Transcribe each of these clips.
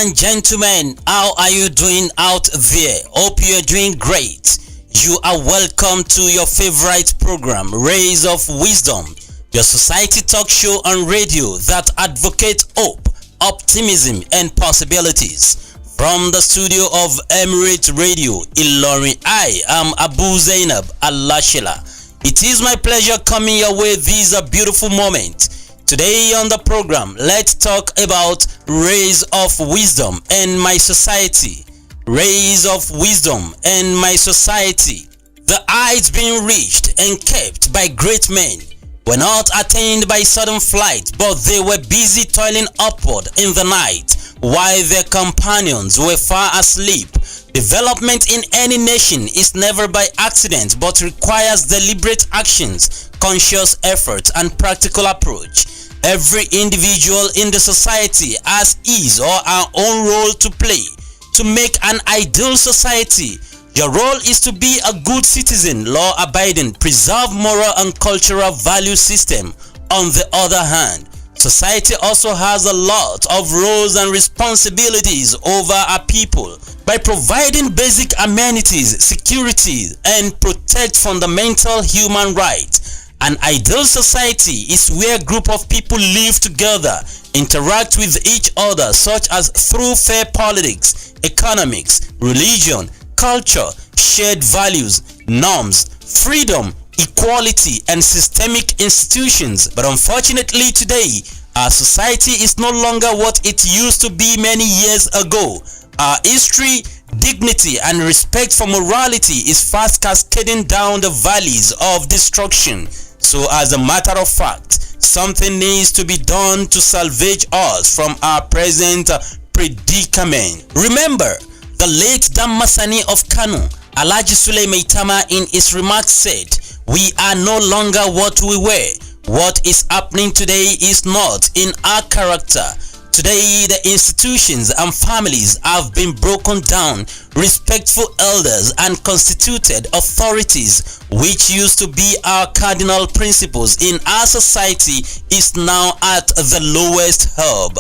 and gentlemen, how are you doing out there? Hope you're doing great. You are welcome to your favorite program, Rays of Wisdom, your society talk show on radio that advocates hope, optimism, and possibilities. From the studio of Emirate Radio, Ilorin, I am Abu-Zainab Alasela. It is my pleasure coming your way this a beautiful moment. Today on the program, let's talk about Rays of Wisdom and my society. Rays of Wisdom and my society. The heights being reached and kept by great men were not attained by sudden flight, but they were busy toiling upward in the night while their companions were far asleep. Development in any nation is never by accident but requires deliberate actions, conscious effort, and practical approach. Every individual in the society has his or her own role to play to make an ideal society. Your role is to be a good citizen, law-abiding, preserve moral and cultural value system. On the other hand, society also has a lot of roles and responsibilities over our people by providing basic amenities, security, and protect fundamental human rights. An ideal society is where a group of people live together, interact with each other, such as through fair politics, economics, religion, culture, shared values, norms, freedom, equality, and systemic institutions. But unfortunately today, our society is no longer what it used to be many years ago. Our history, dignity, and respect for morality is fast cascading down the valleys of destruction. So as a matter of fact, something needs to be done to salvage us from our present predicament. Remember, the late Damasani of Kano, Alhaji Sule Maitama, in his remarks said, "We are no longer what we were. What is happening today is not in our character. Today, the institutions and families have been broken down. Respectful elders and constituted authorities, which used to be our cardinal principles in our society, is now at the lowest ebb.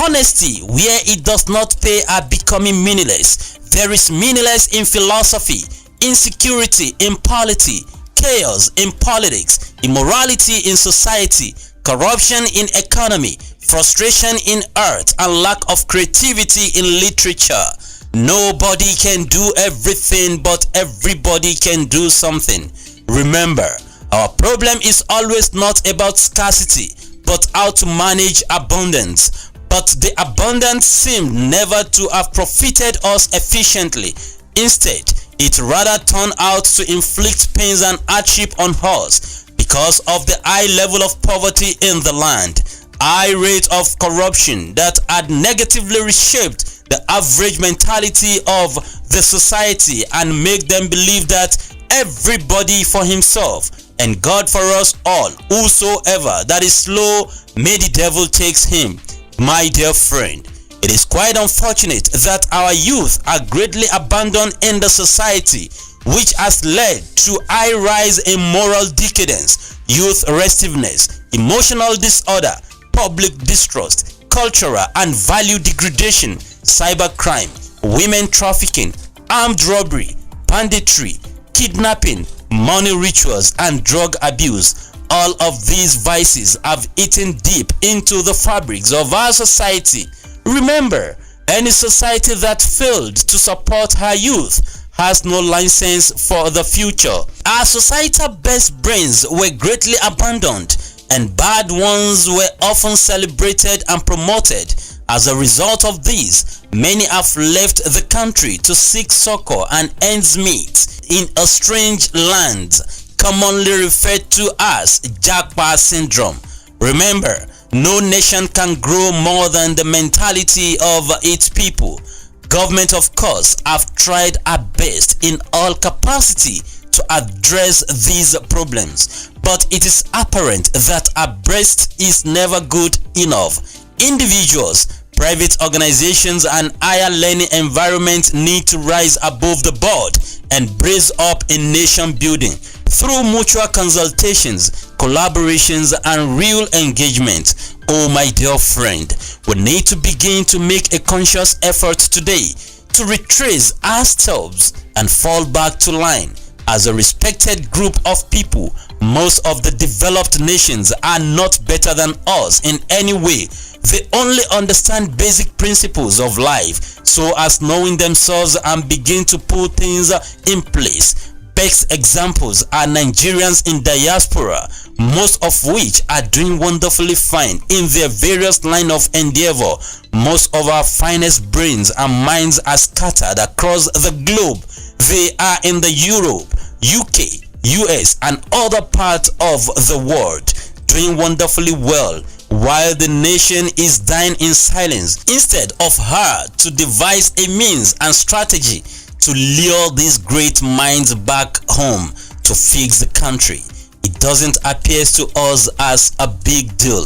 Honesty, where it does not pay, are becoming meaningless. There is meaningless in philosophy, insecurity in polity, chaos in politics, immorality in society, corruption in economy, frustration in art, and lack of creativity in literature. Nobody can do everything, but everybody can do something. Remember, our problem is always not about scarcity, but how to manage abundance. But the abundance seemed never to have profited us efficiently. Instead, it rather turned out to inflict pains and hardship on us because of the high level of poverty in the land, high rate of corruption that had negatively reshaped the average mentality of the society and make them believe that everybody for himself and God for us all. Whosoever that is slow, may the devil takes him. My dear friend, it is quite unfortunate that our youth are greatly abandoned in the society, which has led to high rise in moral decadence, youth restiveness, emotional disorder, public distrust, cultural and value degradation, cybercrime, women trafficking, armed robbery, banditry, kidnapping, money rituals, and drug abuse. All of these vices have eaten deep into the fabrics of our society. Remember, any society that failed to support her youth has no license for the future. Our societal best brains were greatly abandoned, and bad ones were often celebrated and promoted. As a result of this, many have left the country to seek succor and ends meet in a strange land, commonly referred to as Japa syndrome. Remember, no nation can grow more than the mentality of its people. Government, of course, have tried our best in all capacity to address these problems, but it is apparent that our best is never good enough. Individuals, private organizations, and higher learning environments need to rise above the board and brace up in nation building through mutual consultations, collaborations, and real engagement. Oh my dear friend, we need to begin to make a conscious effort today to retrace our steps and fall back to line. As a respected group of people, most of the developed nations are not better than us in any way. They only understand basic principles of life so as knowing themselves and begin to put things in place. Best examples are Nigerians in diaspora, most of which are doing wonderfully fine in their various line of endeavor. Most of our finest brains and minds are scattered across the globe. They are in the Europe, UK, US, and other parts of the world, doing wonderfully well, while the nation is dying in silence. Instead of her to devise a means and strategy to lure these great minds back home to fix the country, it doesn't appear to us as a big deal.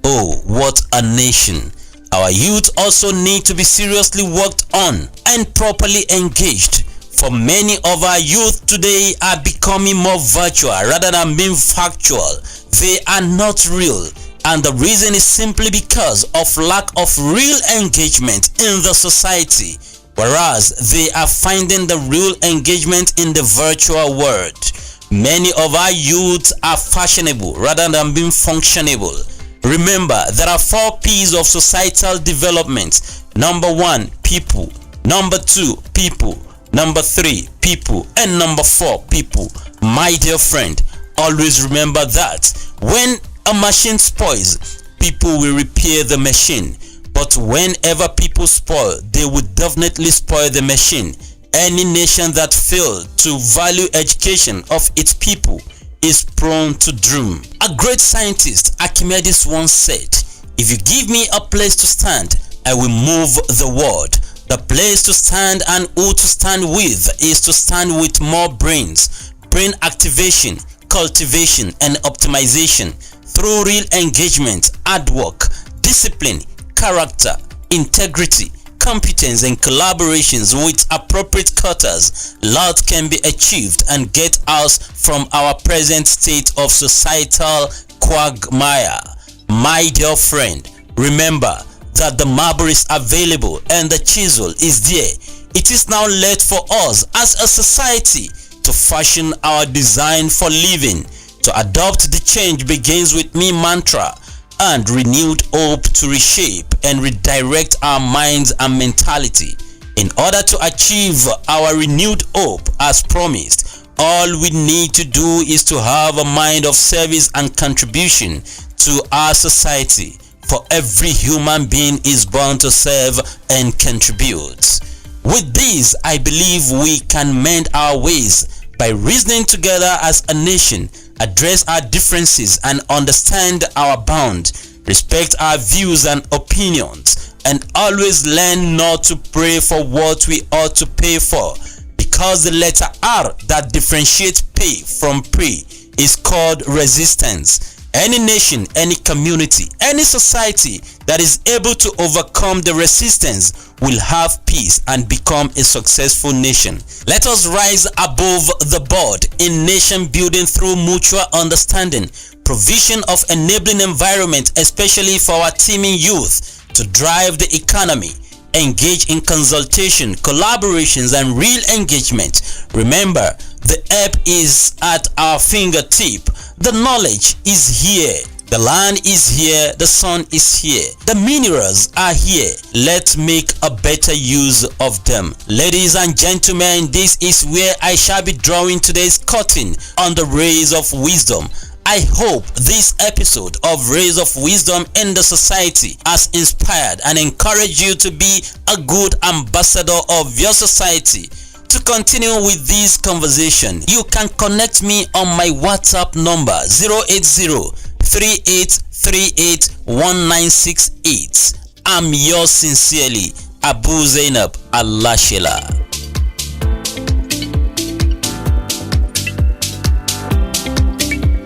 Oh, what a nation! Our youth also need to be seriously worked on and properly engaged. For many of our youth today are becoming more virtual rather than being factual. They are not real, and the reason is simply because of lack of real engagement in the society, whereas they are finding the real engagement in the virtual world. Many of our youth are fashionable rather than being functionable. Remember, there are 4 P's of societal development. Number 1, people. Number 2, people. Number 3, people. And number 4, people. My dear friend, always remember that when a machine spoils, people will repair the machine. But whenever people spoil, they will definitely spoil the machine. Any nation that fails to value education of its people is prone to doom. A great scientist, Archimedes, once said, "If you give me a place to stand, I will move the world." The place to stand and who to stand with is to stand with more brains. Brain activation, cultivation, and optimization through real engagement, hard work, discipline, character, integrity, competence, and collaborations with appropriate cutters. Lot can be achieved and get us from our present state of societal quagmire. My dear friend, remember that the marble is available and the chisel is there. It is now left for us as a society to fashion our design for living. To adopt the change begins with me mantra and renewed hope to reshape and redirect our minds and mentality. In order to achieve our renewed hope as promised, all we need to do is to have a mind of service and contribution to our society. For every human being is born to serve and contribute. With this, I believe we can mend our ways by reasoning together as a nation, address our differences and understand our bound, respect our views and opinions, and always learn not to pray for what we ought to pay for, because the letter R that differentiates pay from pray is called resistance. Any nation, any community, any society that is able to overcome the resistance will have peace and become a successful nation. Let us rise above the board in nation building through mutual understanding, provision of enabling environment, especially for our teeming youth, to drive the economy, engage in consultation, collaborations, and real engagement. Remember, the help is at our fingertip. The knowledge is here. The land is here. The sun is here. The minerals are here. Let's make a better use of them. Ladies and gentlemen, this is where I shall be drawing today's curtain on the rays of wisdom. I hope this episode of Rays of Wisdom in the Society has inspired and encouraged you to be a good ambassador of your society. To continue with this conversation, you can connect me on my WhatsApp number 080-3838-1968. I'm yours sincerely, Abu-Zainab Alasela.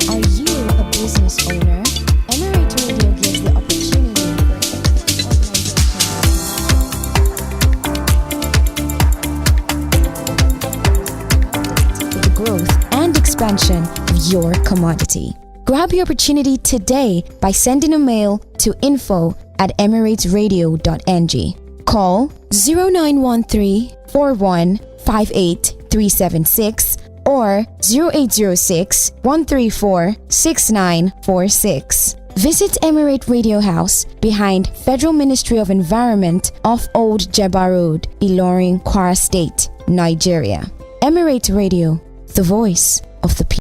Are you a business owner? Emirate Radio gives the opportunity for the growth and expansion of your commodity. Grab your opportunity today by sending a mail to info@emiratesradio.ng. Call 0913 4158 376 or 0806 134 6946. Visit Emirate Radio House behind Federal Ministry of Environment off Old Jebba Road, Ilorin, Kwara State, Nigeria. Emirate Radio, the voice of the people.